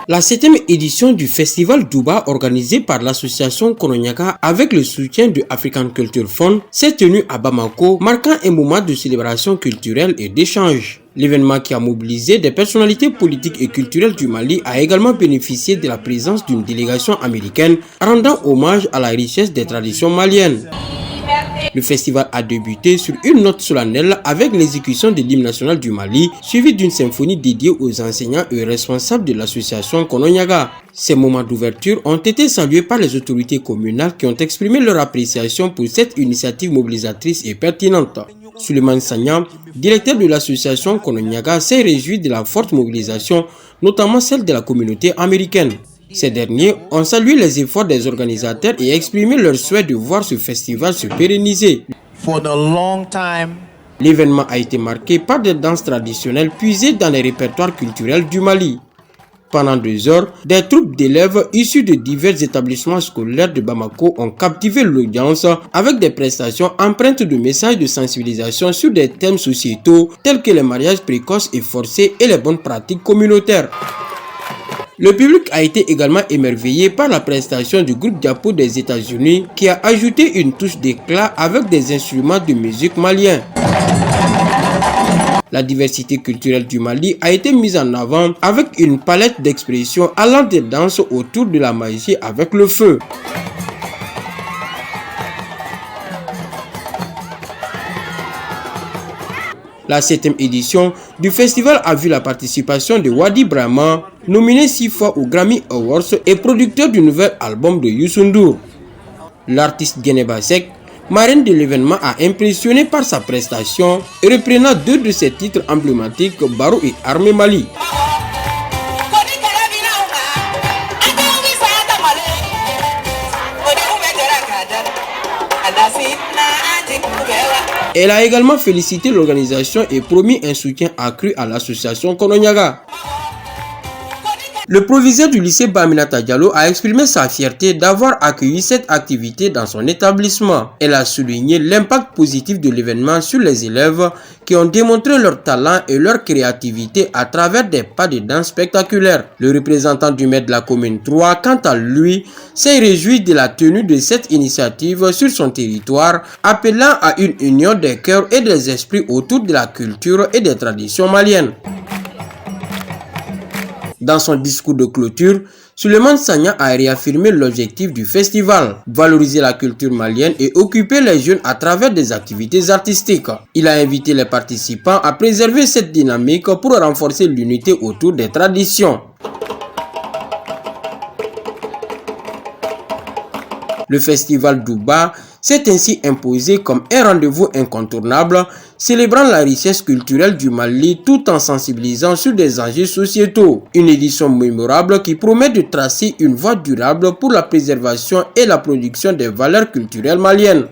La 7e édition du festival Douba organisé par l'association Kononyaga avec le soutien du African Culture Fund s'est tenue à Bamako, marquant un moment de célébration culturelle et d'échange. L'événement qui a mobilisé des personnalités politiques et culturelles du Mali a également bénéficié de la présence d'une délégation américaine rendant hommage à la richesse des traditions maliennes. Le festival a débuté sur une note solennelle avec l'exécution de l'hymne national du Mali, suivi d'une symphonie dédiée aux enseignants et responsables de l'association Kononyaga. Ces moments d'ouverture ont été salués par les autorités communales qui ont exprimé leur appréciation pour cette initiative mobilisatrice et pertinente. Souleymane Sagna, directeur de l'association Kononyaga, s'est réjoui de la forte mobilisation, notamment celle de la communauté américaine. Ces derniers ont salué les efforts des organisateurs et exprimé leur souhait de voir ce festival se pérenniser. L'événement a été marqué par des danses traditionnelles puisées dans les répertoires culturels du Mali. Pendant 2 heures, des troupes d'élèves issus de divers établissements scolaires de Bamako ont captivé l'audience avec des prestations empreintes de messages de sensibilisation sur des thèmes sociétaux tels que les mariages précoces et forcés et les bonnes pratiques communautaires. Le public a été également émerveillé par la prestation du groupe Diapo des États-Unis qui a ajouté une touche d'éclat avec des instruments de musique maliens. La diversité culturelle du Mali a été mise en avant avec une palette d'expressions allant des danses autour de la magie avec le feu. La 7e édition du festival a vu la participation de Wadi Brahma, nominé 6 fois aux Grammy Awards et producteur du nouvel album de Youssou N'Dour. L'artiste Guénéba Seck, marraine de l'événement, a impressionné par sa prestation, reprenant 2 de ses titres emblématiques, Barou et Armée Mali. Elle a également félicité l'organisation et promis un soutien accru à l'association Kononyaga. Le proviseur du lycée Baminata Diallo a exprimé sa fierté d'avoir accueilli cette activité dans son établissement. Elle a souligné l'impact positif de l'événement sur les élèves qui ont démontré leur talent et leur créativité à travers des pas de danse spectaculaires. Le représentant du maire de la commune 3, quant à lui, s'est réjoui de la tenue de cette initiative sur son territoire, appelant à une union des cœurs et des esprits autour de la culture et des traditions maliennes. Dans son discours de clôture, Souleymane Sagna a réaffirmé l'objectif du festival, valoriser la culture malienne et occuper les jeunes à travers des activités artistiques. Il a invité les participants à préserver cette dynamique pour renforcer l'unité autour des traditions. Le festival Douba s'est ainsi imposé comme un rendez-vous incontournable, célébrant la richesse culturelle du Mali tout en sensibilisant sur des enjeux sociétaux. Une édition mémorable qui promet de tracer une voie durable pour la préservation et la production des valeurs culturelles maliennes.